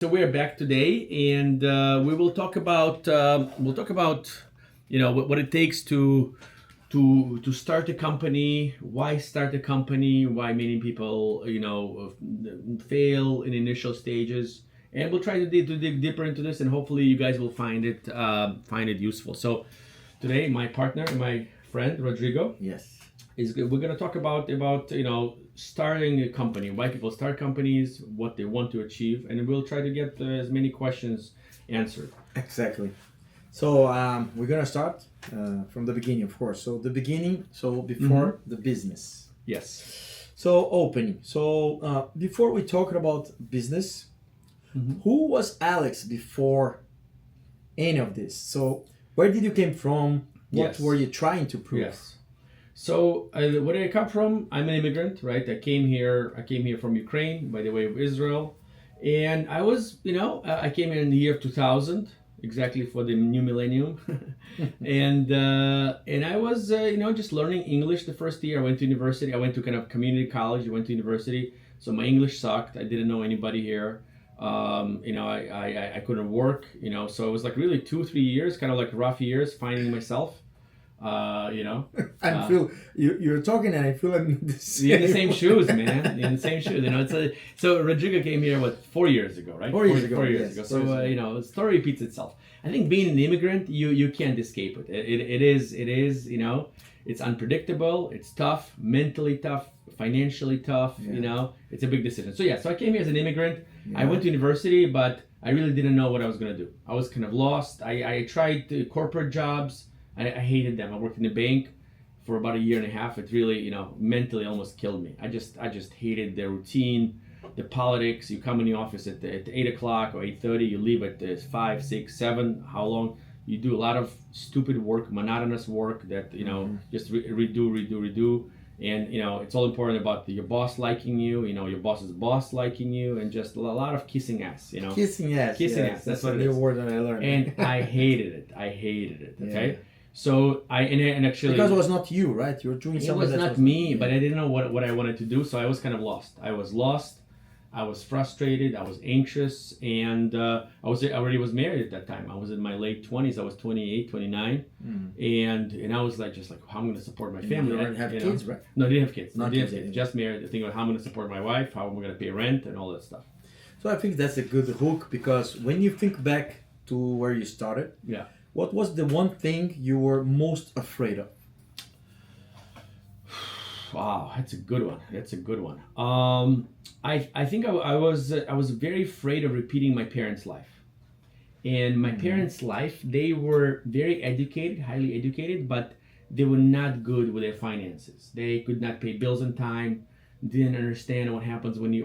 So we're back today, and we will talk about what it takes to start a company, why start a company, why many people fail in initial stages, and we'll try to dig deeper into this, and hopefully you guys will find it useful. So today, my partner, my friend Rodrigo, Yes. we're going to talk about starting a company, why people start companies, what they want to achieve, and we'll try to get as many questions answered. Exactly. So we're gonna start from the beginning, of course. So the beginning. So before the business. Yes. So opening. So before we talk about business, who was Alex before any of this? So where did you came from? What Yes. were you trying to prove? Yes. So where did I come from? I'm an immigrant, right? I came here from Ukraine by the way of Israel, and I came here in the year of 2000, exactly for the new millennium, and I was just learning English the first year. I went to university. I went to kind of community college. I went to university, so my English sucked. I didn't know anybody here. I couldn't work. So it was like really 2-3 years, kind of like rough years, finding myself. I feel you're talking, and I feel I'm in the same, in the same shoes, man. In the same shoes. So Rodrigo came here 4 years ago, right? 4 years ago. 4 years Yes, ago. 4 years ago. The story repeats itself. I think being an immigrant, you can't escape it. It is. It's unpredictable. It's tough, mentally tough, financially tough. Yeah. It's a big decision. So I came here as an immigrant. Yeah. I went to university, but I really didn't know what I was gonna do. I was kind of lost. I tried corporate jobs. I hated them. I worked in a bank for about a year and a half. It really, mentally almost killed me. I just hated the routine, the politics. You come in the office at 8 o'clock or 8:30. You leave at 5, 6, 7. How long? You do a lot of stupid work, monotonous work that just redo. And it's all important about your boss liking you. Your boss's boss liking you, and just a lot of kissing ass. Kissing ass. Kissing yes. ass. That's what a it new is. word that I learned. And I hated it. Okay. Yeah. So and actually because it was not you, right? You were doing it something was that not was me, but I didn't know what I wanted to do, so I was kind of lost. I was frustrated. I was anxious, and I already was married at that time. I was in my late 20s. I was 28, 29, and I was just like, how I'm going to support my family. You already have kids, right? No, I didn't have kids. Not didn't kids, have kids. yeah. Just married. Thinking about how I'm going to support my wife, how I'm going to pay rent, and all that stuff. So I think that's a good hook, because when you think back to where you started, Yeah. what was the one thing you were most afraid of? Wow, that's a good one. I think I was very afraid of repeating my parents' life. And my parents' life, they were very educated, highly educated, but they were not good with their finances. They could not pay bills on time. Didn't understand what happens when you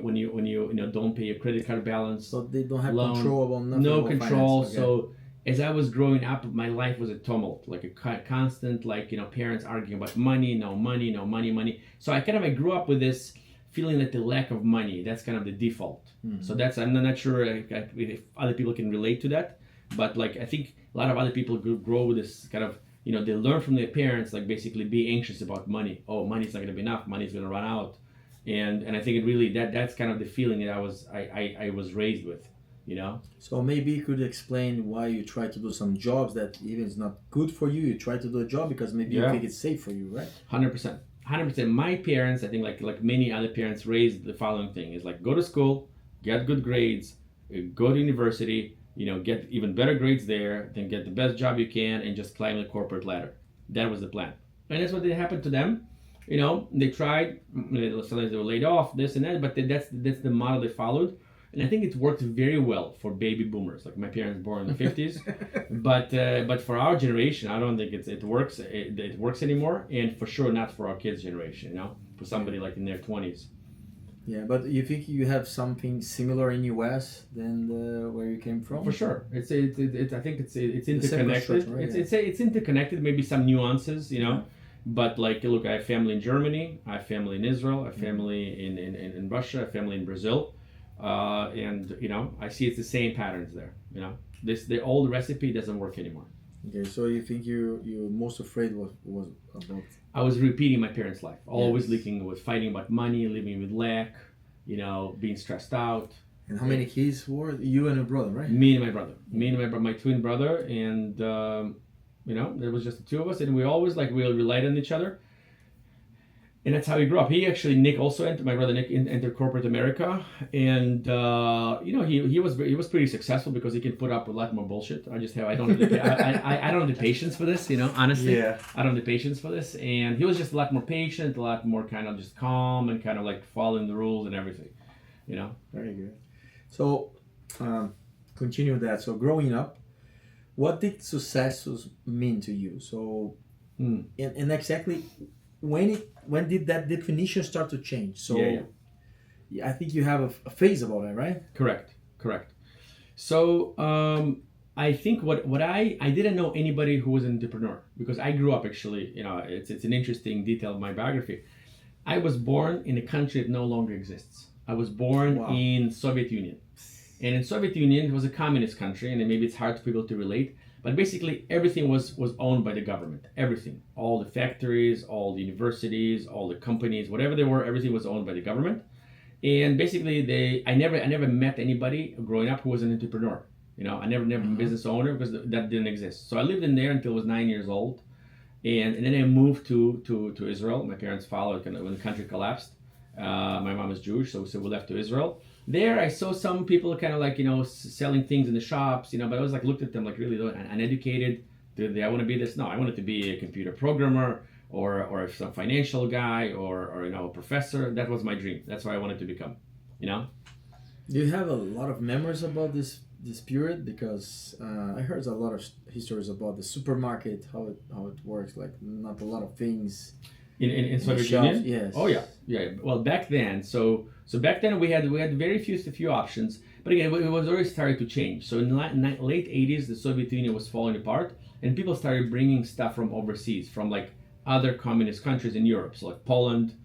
don't pay your credit card balance. So they don't have loan, control about nothing. no about control. finance. Okay. So as I was growing up, my life was a tumult, like a constant, parents arguing about money, no money, no money, money. So I grew up with this feeling that the lack of money, that's kind of the default. So I'm not sure if other people can relate to that, but I think a lot of other people grow with this kind of, they learn from their parents, basically be anxious about money. Oh, money's not going to be enough. Money's going to run out. And I think it really, that's kind of the feeling that I was raised with. So maybe you could explain why you try to do some jobs that even is not good for you. You try to do a job because maybe you think it's safe for you, right? 100%. My parents, I think like many other parents, raised the following thing: is go to school, get good grades, go to university, get even better grades there, then get the best job you can, and just climb the corporate ladder. That was the plan, and that's what did happen to them. They tried. Sometimes they were laid off, this and that, but that's the model they followed. And I think it worked very well for baby boomers, like my parents born in the 50s. But for our generation, I don't think it works. It works anymore, and for sure not for our kids' generation. For somebody in their 20s. Yeah, but you think you have something similar in US than where you came from? For sure, I think it's interconnected. Right? It's interconnected. Maybe some nuances, But look, I have family in Germany. I have family in Israel. I have family in Russia. I have family in Brazil. And I see it's the same patterns there. The old recipe doesn't work anymore. Okay, so you think you most afraid was about? I was repeating my parents' life, always Yes. leaking with fighting about money, living with lack, being stressed out. And how many kids were you and your brother, right? Me and my brother, my twin brother, and there was just the two of us, and we always we relied on each other, and that's how he grew up. Nick also entered, my brother Nick entered corporate America, and he was pretty successful because he can put up with a lot more bullshit. I don't have I don't have the patience for this, honestly. Yeah. I don't have the patience for this, and he was just a lot more patient, a lot more kind of just calm and kind of following the rules and everything, Very good. So, continue that. So, growing up, what did success mean to you? So, and exactly when did that definition start to change? So, I think you have a phase about that, right? Correct. So, I think what I didn't know anybody who was an entrepreneur because I grew up actually. It's an interesting detail of my biography. I was born in a country that no longer exists. I was born in Soviet Union. And in Soviet Union, it was a communist country, and maybe it's hard for people to relate, but basically everything was owned by the government. Everything. All the factories, all the universities, all the companies, whatever they were, everything was owned by the government. And basically I never met anybody growing up who was an entrepreneur. I never been a business owner because that didn't exist. So I lived in there until I was 9 years old. And then I moved to Israel. My parents followed when the country collapsed. My mom is Jewish, so we left to Israel. There, I saw some people kind of selling things in the shops, but I was looked at them really uneducated. Did I want to be this? No, I wanted to be a computer programmer or some financial guy or a professor. That was my dream. That's what I wanted to become. Do you have a lot of memories about this period? Because I heard a lot of histories about the supermarket, how it works. Not a lot of things. In Soviet Union? Yes. Oh yeah. Well, back then, so back then we had very few options. But again, it was already starting to change. So in the late 80s, the Soviet Union was falling apart, and people started bringing stuff from overseas, from other communist countries in Europe, so Poland,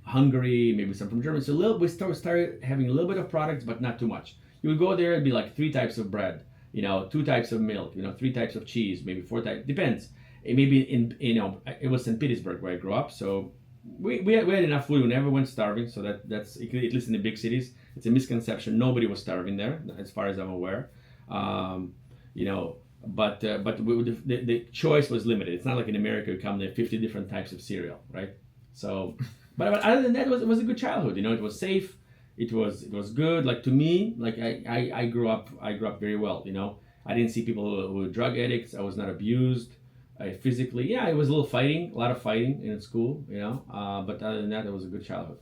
Hungary, maybe some from Germany. So we started having a little bit of products, but not too much. You would go there, it'd be 3 types of bread, 2 types of milk, 3 types of cheese, maybe 4 types. Depends. Maybe it was St. Petersburg where I grew up, so we had enough food. We never went starving, so that's at least in the big cities. It's a misconception. Nobody was starving there, as far as I'm aware. But the choice was limited. It's not like in America you come there 50 different types of cereal, right? So, but other than that, it was a good childhood. It was safe. It was good. To me, I grew up very well. I didn't see people who were drug addicts. I was not abused. Physically, it was a lot of fighting in school, but other than that, it was a good childhood.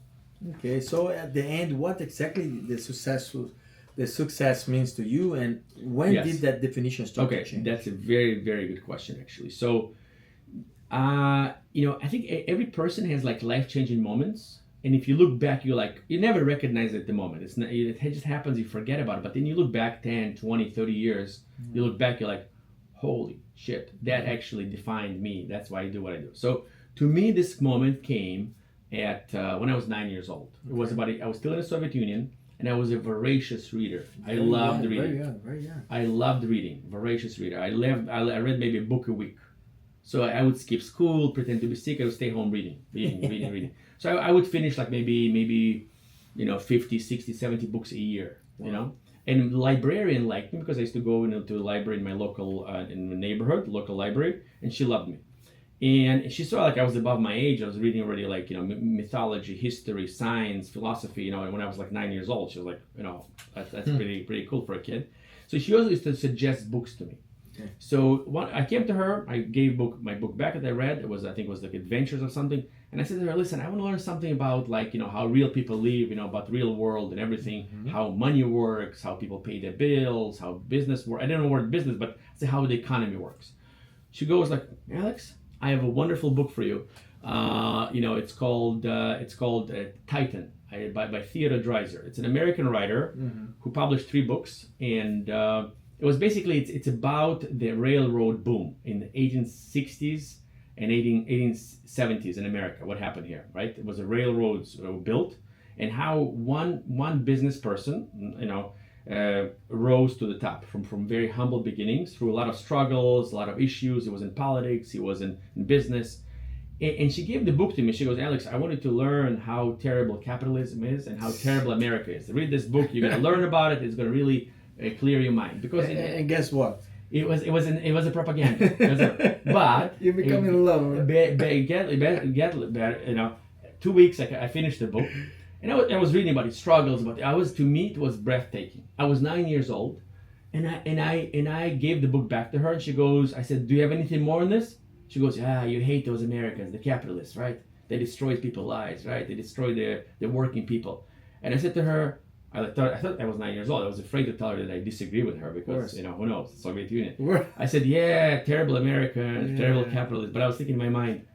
Okay, so at the end, what exactly the success means to you, and when did that definition start to change? That's a very, very good question, actually. So, I think every person has life-changing moments, and if you look back, you never recognize it at the moment. It just happens, you forget about it, but then you look back 10, 20, 30 years, you look back, you're like, holy shit, that actually defined me. That's why I do what I do. So to me, this moment came at when I was 9 years old. It was I was still in the Soviet Union, and I was a voracious reader. I loved reading. Very young. I loved reading. Voracious reader. I read maybe a book a week. So I would skip school, pretend to be sick. I would stay home reading. So I would finish maybe 50, 60, 70 books a year. Wow. And the librarian liked me because I used to go to the library in my local in the neighborhood, local library, and she loved me. And she saw I was above my age. I was reading already mythology, history, science, philosophy. When I was 9 years old, she was like, that's pretty cool for a kid. So she always used to suggest books to me. Okay. So I came to her. I gave my book back that I read. It was Adventures or something. And I said to her, listen, I want to learn something about how real people live, about the real world and everything, how money works, how people pay their bills, how business works. I didn't know the word business, but I said how the economy works. She goes Alex, I have a wonderful book for you. It's called Titan by Theodore Dreiser. It's an American writer who published 3 books, and it was basically it's about the railroad boom in the 1860s and 1870s in America. What happened here, right? It was the railroads built, and how one business person, rose to the top from very humble beginnings through a lot of struggles, a lot of issues. He was in politics, he was in business, And she gave the book to me. She goes, Alex, I wanted to learn how terrible capitalism is and how terrible America is. Read this book. You're gonna learn about it. It's gonna really clear your mind. Because and guess what? It was a propaganda. But You become in love. You know, 2 weeks I finished the book, and I was reading about his struggles. To me it was breathtaking. I was 9 years old, and I gave the book back to her, and she goes, I said, do you have anything more on this? She goes, you hate those Americans, the capitalists, right? They destroy people's lives, right? They destroy the working people. And I said to her, I thought I was 9 years old. I was afraid to tell her that I disagree with her because, who knows, Soviet Union. I said, terrible Americans, terrible capitalists. But I was thinking in my mind,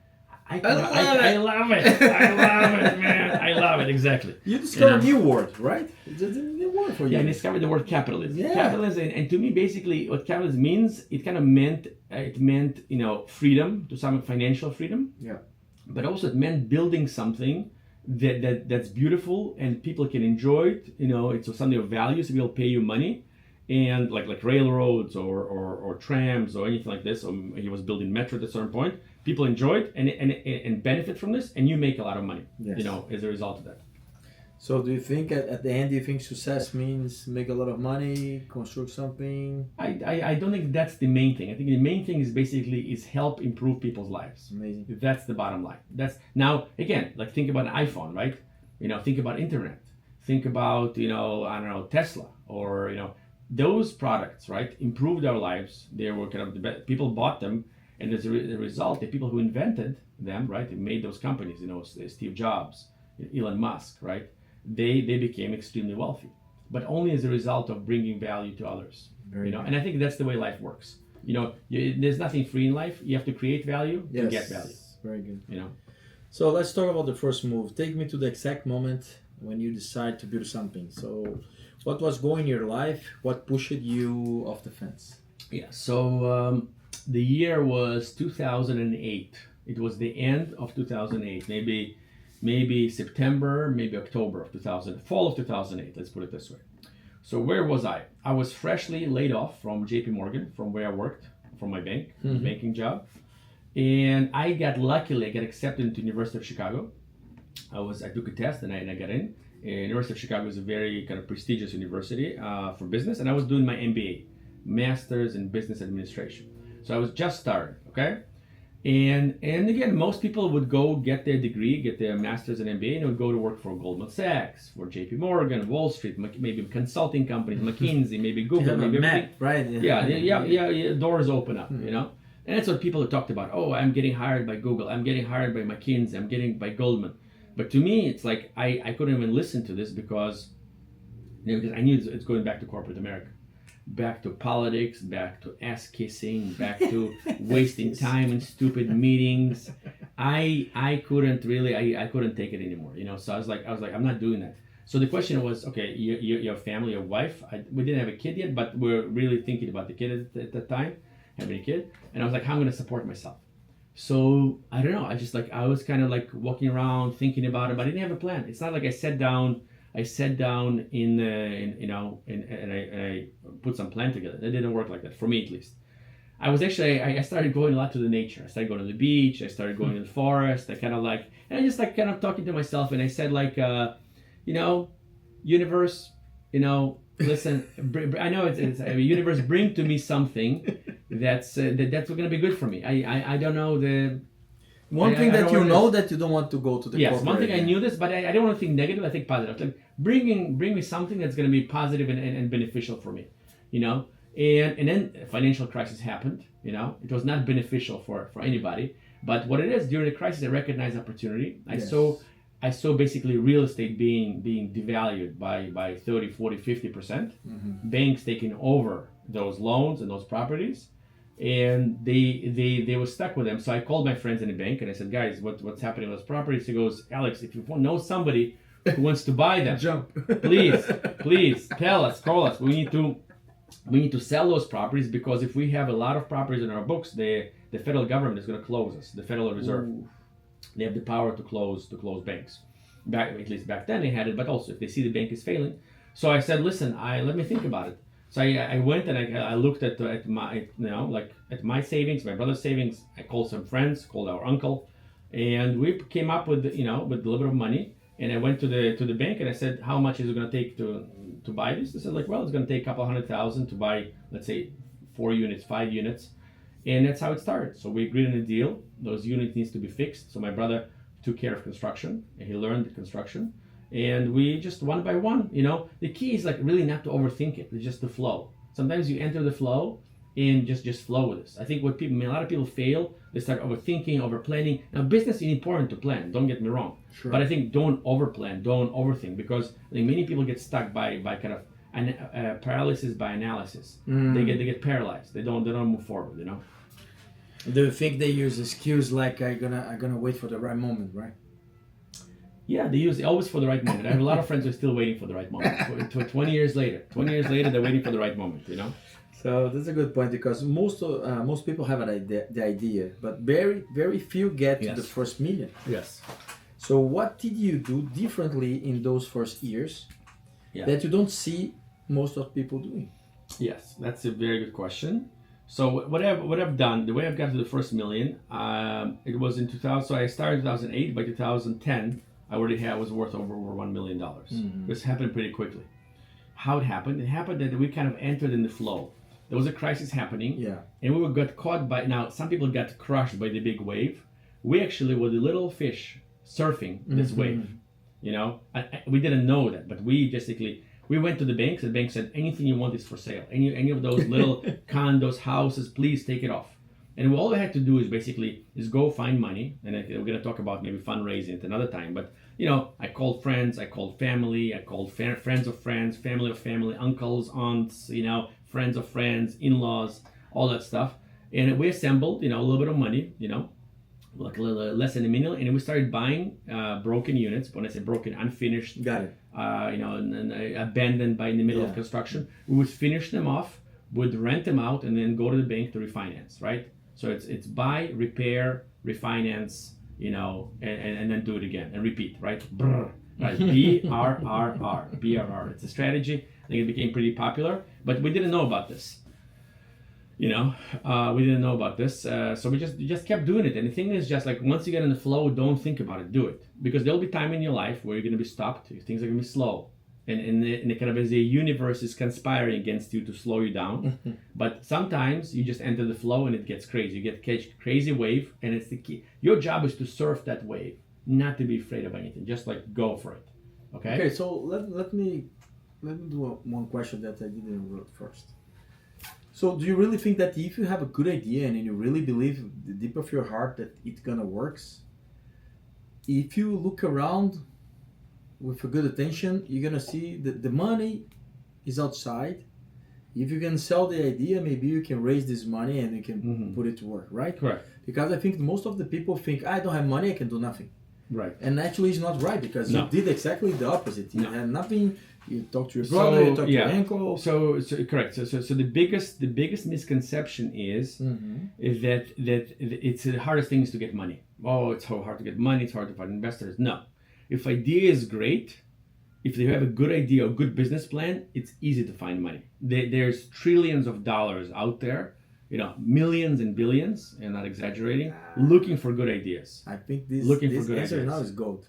I love it. I love it, man. I love it, exactly. You discovered a new word, right? It's a new word for you. Yeah, I discovered the word capitalism. Yeah. Capitalism, and to me, basically, what capitalism means, it kind of meant, freedom, to some financial freedom. Yeah. But also it meant building something that's beautiful and people can enjoy it. It's something of value, so people pay you money, and like railroads or trams or anything like this. He was building metro at a certain point. People enjoy it and benefit from this, and you make a lot of money. Yes. As a result of that. So do you think at the end, do you think success means make a lot of money, construct something? I don't think that's the main thing. I think the main thing is help improve people's lives. Amazing. That's the bottom line. That's now again, like think about an iPhone, right? Think about internet. Think about Tesla or those products, right? Improved our lives. They were kind of the best. People bought them, and as a result, the people who invented them, right? They made those companies. Steve Jobs, Elon Musk, right? They became extremely wealthy, but only as a result of bringing value to others. Very And I think that's the way life works. There's nothing free in life. You have to create value to get value. Very good. So let's talk about the first move. Take me to the exact moment when you decide to build something. So what was going in your life? What pushed you off the fence? Yeah. So the year was 2008. It was the end of 2008. Maybe September, maybe October of fall of 2008, let's put it this way. So where was I? I was freshly laid off from JP Morgan, from where I worked, from my banking job. And I got accepted into University of Chicago. I took a test and I got in. University of Chicago is a very kind of prestigious university for business. And I was doing my MBA, Master's in Business Administration. So I was just started, okay? And again, most people would go get their degree, get their master's and MBA, and would go to work for Goldman Sachs, for JP Morgan, Wall Street, maybe consulting companies, McKinsey, maybe Google, maybe Mac, right? Yeah, doors open up, And that's what people talked about. Oh, I'm getting hired by Google, I'm getting hired by McKinsey, I'm getting by Goldman. But to me, it's like I couldn't even listen to this because I knew it's going back to corporate America. Back to politics, back to ass kissing, back to wasting time in stupid meetings. I couldn't take it anymore, So I was like, I'm not doing that. So the question was, okay, your family, your wife. We didn't have a kid yet, but we're really thinking about the kid at that time, having a kid. And I was like, how am I going to support myself? So I don't know. I was kind of like walking around thinking about it, but I didn't have a plan. It's not like I sat down and I put some plan together. It didn't work like that, for me at least. I started going a lot to the nature. I started going to the beach. I started going to the forest. And I just kind of talking to myself, and I said universe, listen, I know it's universe, bring to me something that's going to be good for me. I don't know the... One thing that that you don't want to go to the corporate. Yes, one thing I knew this, but I don't want to think negative. I think positive. Like bring me something that's going to be positive and beneficial for me, And then a financial crisis happened. It was not beneficial for anybody. But what it is, during the crisis, I recognized opportunity. I saw basically real estate being devalued by 30, 40, 50%. Mm-hmm. Banks taking over those loans and those properties. And they were stuck with them. So I called my friends in the bank and I said, guys, what's happening with those properties? He goes, Alex, if you know somebody who wants to buy them, please call us. We need to sell those properties, because if we have a lot of properties in our books, the federal government is going to close us. The Federal Reserve. Ooh. They have the power to close banks. At least back then they had it, but also if they see the bank is failing. So I said, listen, let me think about it. So I went and I looked at my savings, my brother's savings. I called some friends, called our uncle, And we came up with, with a little bit of money. And I went to the bank and I said, how much is it going to take to buy this? They said, like, well, it's going to take a couple $100,000 to buy, let's say, 4 units, 5 units. And that's how it started. So we agreed on a deal. Those units needs to be fixed. So my brother took care of construction and he learned the construction. And we just one by one, the key is like really not to overthink it. It's just the flow. Sometimes you enter the flow and just flow with this. I think a lot of people fail. They start overthinking, over planning. Now, business is important to plan. Don't get me wrong. Sure. But I think don't overplan, don't overthink, because I think many people get stuck by kind of paralysis by analysis. They get paralyzed. They don't move forward. Do you think they use excuse like I'm gonna wait for the right moment, right? Yeah, they use it always for the right moment. I have a lot of friends who are still waiting for the right moment. 20 years later, they're waiting for the right moment. So that's a good point, because most people have the idea, but very very few get to the first million. Yes. So what did you do differently in those first years that you don't see most of people doing? Yes, that's a very good question. So what I've done, the way I've got to the first million, it was in 2000. So I started in 2008. By 2010, I already was worth over $1 million. This happened pretty quickly. How it happened? It happened that we kind of entered in the flow. There was a crisis happening, and we got caught by. Now some people got crushed by the big wave. We actually were the little fish surfing this wave. We didn't know that, but we went to the banks. The bank said, anything you want is for sale. Any of those little condos, houses, please take it off. And all we had to do is go find money. And we're going to talk about maybe fundraising at another time. But, I called friends, I called family, I called friends of friends, family of family, uncles, aunts, friends of friends, in-laws, all that stuff. And we assembled, a little bit of money, like a little less than $1 million, and we started buying broken units. When I say broken, unfinished, got it. And abandoned by in the middle of construction. We would finish them off, would rent them out, and then go to the bank to refinance. Right. So it's buy, repair, refinance, and then do it again and repeat. Right. Brr, right. BRRR. It's a strategy. I think it became pretty popular, but we didn't know about this. We didn't know about this, so we just kept doing it. And the thing is, just like once you get in the flow, don't think about it, do it, because there'll be time in your life where you're going to be stopped. Things are going to be slow, and the kind of as the universe is conspiring against you to slow you down. But sometimes you just enter the flow and it gets crazy. You catch crazy wave, and it's the key. Your job is to surf that wave, not to be afraid of anything. Just like go for it. Okay. So let me do one question that I didn't wrote first. So do you really think that if you have a good idea and you really believe the deep of your heart that it's gonna works, if you look around with a good attention, you're gonna see that the money is outside. If you can sell the idea, maybe you can raise this money and you can put it to work, right? Correct. Because I think most of the people think, I don't have money, I can do nothing. Right. And actually it's not right, because you did exactly the opposite. You had nothing. You talk to your brother, you talk to your uncle. So correct. So the biggest misconception is that it's the hardest thing is to get money. Oh, it's so hard to get money. It's hard to find investors. No, if idea is great, if you have a good idea, a good business plan, it's easy to find money. There's trillions of dollars out there, millions and billions, and not exaggerating, looking for good ideas. I think this answer now is gold.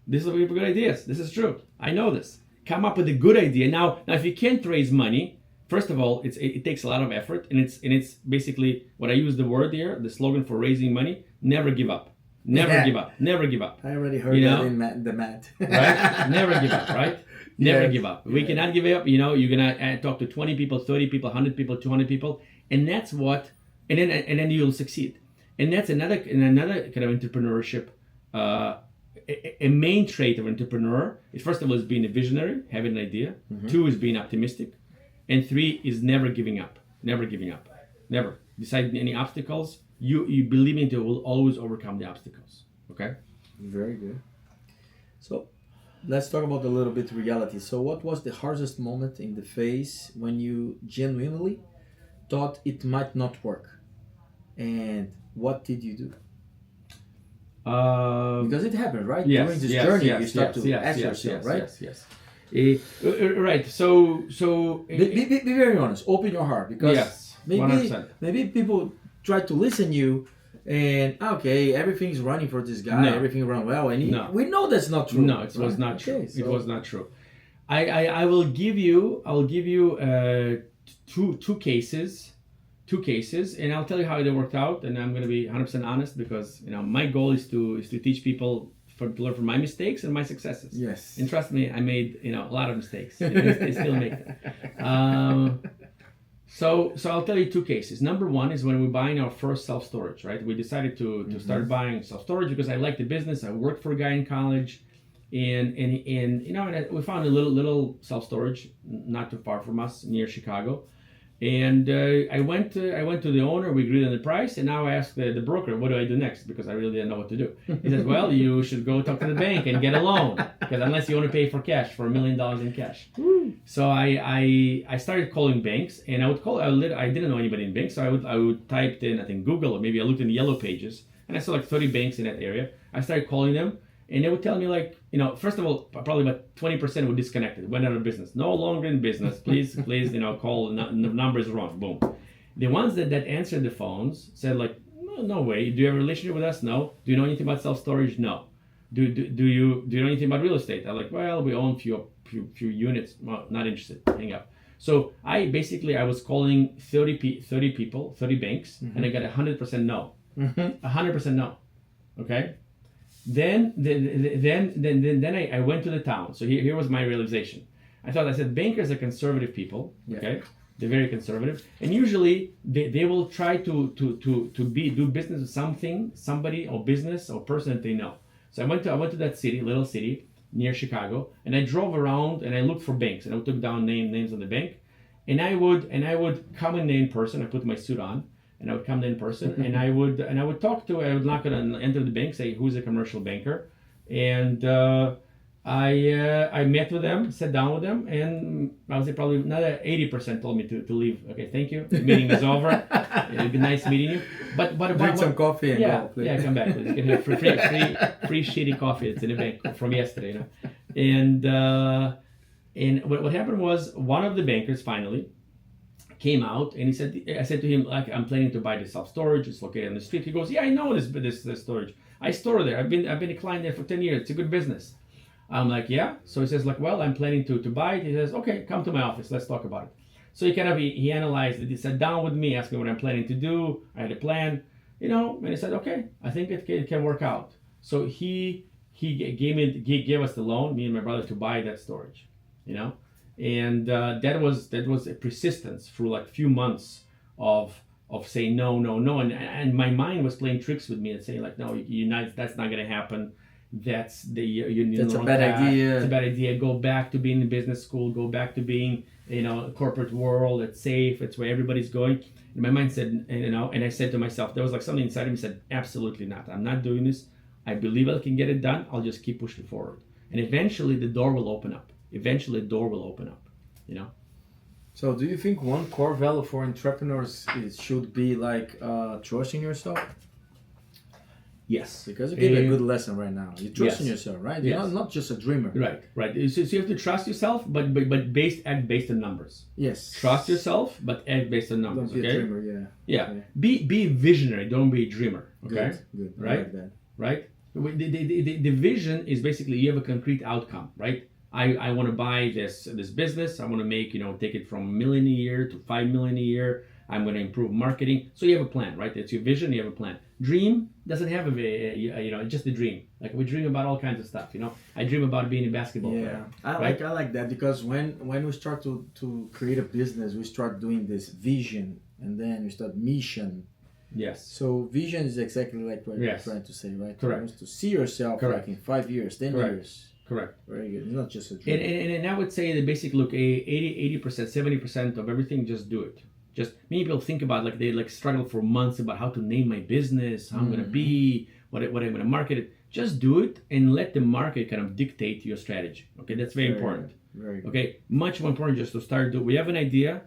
This is looking for good ideas. This is true. I know this. Come up with a good idea. Now, if you can't raise money, first of all, it takes a lot of effort, and it's basically what I use the word here, the slogan for raising money: never give up, never give up, never give up. I already heard that in the mat. Right? Never give up, right? Never give up. We cannot give up. You're gonna talk to 20 people, 30 people, 100 people, 200 people, and that's what, and then you'll succeed. And that's another kind of entrepreneurship. A main trait of an entrepreneur is, first of all, is being a visionary, having an idea. 2 is being optimistic, and 3 is never giving up. Never giving up. Never. Beside any obstacles, you believe in it will always overcome the obstacles. Okay. Very good. So, let's talk about a little bit reality. So, what was the hardest moment in the phase when you genuinely thought it might not work, and what did you do? Because it happened, right? Yes, during this journey, you start to ask yourself, right? Yes. Right. So be very honest. Open your heart, because 100%. maybe people try to listen you, And okay, everything's running for this guy. No. Everything run well, and No. we know that's not true. No, it was not true. It was not true. I will give you two cases, and I'll tell you how they worked out. And I'm going to be 100% honest, because my goal is to teach people to learn from my mistakes and my successes. Yes. And trust me, I made a lot of mistakes. I still make them. So I'll tell you two cases. Number one is when we're buying our first self-storage, right? We decided to start buying self-storage because I liked the business. I worked for a guy in college, and we found a little self-storage not too far from us near Chicago. And I went to the owner. We agreed on the price, and now I asked the broker, what do I do next? Because I really didn't know what to do. He says, well, you should go talk to the bank and get a loan, because unless you want to pay for cash, for $1 million in cash. So I started calling banks, and I didn't know anybody in banks, so I would type in, I think, Google, or maybe I looked in the yellow pages, and I saw like 30 banks in that area. I started calling them, and they would tell me, like, first of all, probably about 20% were disconnected, went out of business, no longer in business. Please, call. The number is wrong. Boom. The ones that answered the phones said, like, no way. Do you have a relationship with us? No. Do you know anything about self-storage? No. Do you know anything about real estate? I'm like, well, we own few units. Well, not interested. Hang up. So I was calling 30 people, 30 banks, and I got 100% no. 100% no. Okay. Then I went to the town. So here was my realization. I said bankers are conservative people. Okay, they're very conservative, and usually they will try to do business with somebody or business or person that they know. So I went to that little city near Chicago, and I drove around and I looked for banks, and I took down names of the bank, and I would come in person. I put my suit on. And I would come in person, and I would knock on, enter the bank, say who's a commercial banker, and I met with them, sat down with them, and I would say probably another 80% told me to leave. Okay, thank you. The meeting is over. It'd be nice meeting you. But drink some coffee and go, please. Yeah, come back. Please. You can have free shitty coffee. It's in the bank from yesterday, And what happened was one of the bankers finally came out, and I said to him, like, I'm planning to buy this self-storage. It's located on the street. He goes, yeah, I know this storage. I store there. I've been a client there for 10 years. It's a good business. I'm like, yeah. So he says, like, well, I'm planning to buy it. He says, okay, come to my office. Let's talk about it. So he analyzed it. He sat down with me, asked me what I'm planning to do. I had a plan, and he said, okay, I think it can work out. So he gave us the loan, me and my brother, to buy that storage, And that was a persistence through like few months of saying no, and my mind was playing tricks with me and saying, like, no, that's not gonna happen. That's that's a bad idea. It's a bad idea. Go back to being in business school. Go back to being corporate world. It's safe. It's where everybody's going. And my mind said, and I said to myself, there was like something inside of me said, absolutely not. I'm not doing this. I believe I can get it done. I'll just keep pushing forward, and eventually the door will open up. So do you think one core value for entrepreneurs should be like trusting yourself? Yes. Because you gave a good lesson right now. You trust in yourself, right? You're not just a dreamer. Right. So you have to trust yourself, but act based on numbers. Yes. Trust yourself, but act based on numbers. Don't be a dreamer, yeah. Be visionary, don't be a dreamer. Okay? Good. Right? I like that. Right? The vision is basically you have a concrete outcome, right? I want to buy this business. I want to make, take it from $1 million a year to $5 million a year. I'm going to improve marketing. So you have a plan, right? It's your vision. You have a plan. Dream doesn't have it's just a dream. Like we dream about all kinds of stuff. I dream about being a basketball player. I like that, because when we start to create a business, we start doing this vision, and then we start mission. Yes. So vision is exactly like what you're trying to say, right? Correct. To see yourself like in 5 years, 10 years. Correct. Very good. It's not just a dream. And I would say the basic look, 80%, 70% of everything, just do it. Just many people think about they struggle for months about how to name my business, how I'm gonna be, what I'm gonna market it. Just do it and let the market kind of dictate your strategy. Okay, that's very important. Very good. Okay, much more important just to start. We have an idea.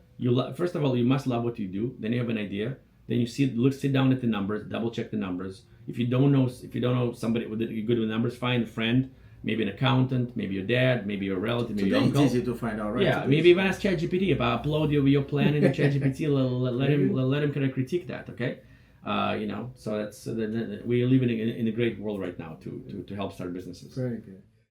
First of all, you must love what you do. Then you have an idea. Then you sit down at the numbers, double check the numbers. If you don't know somebody good with numbers, find a friend. Maybe an accountant, maybe your dad, maybe your relative, maybe your uncle. It's easy to find out, right? Yeah, maybe even ask ChatGPT about upload your plan into ChatGPT. Let him kind of critique that. Okay, So that's we live in a great world right now to help start businesses. Very good.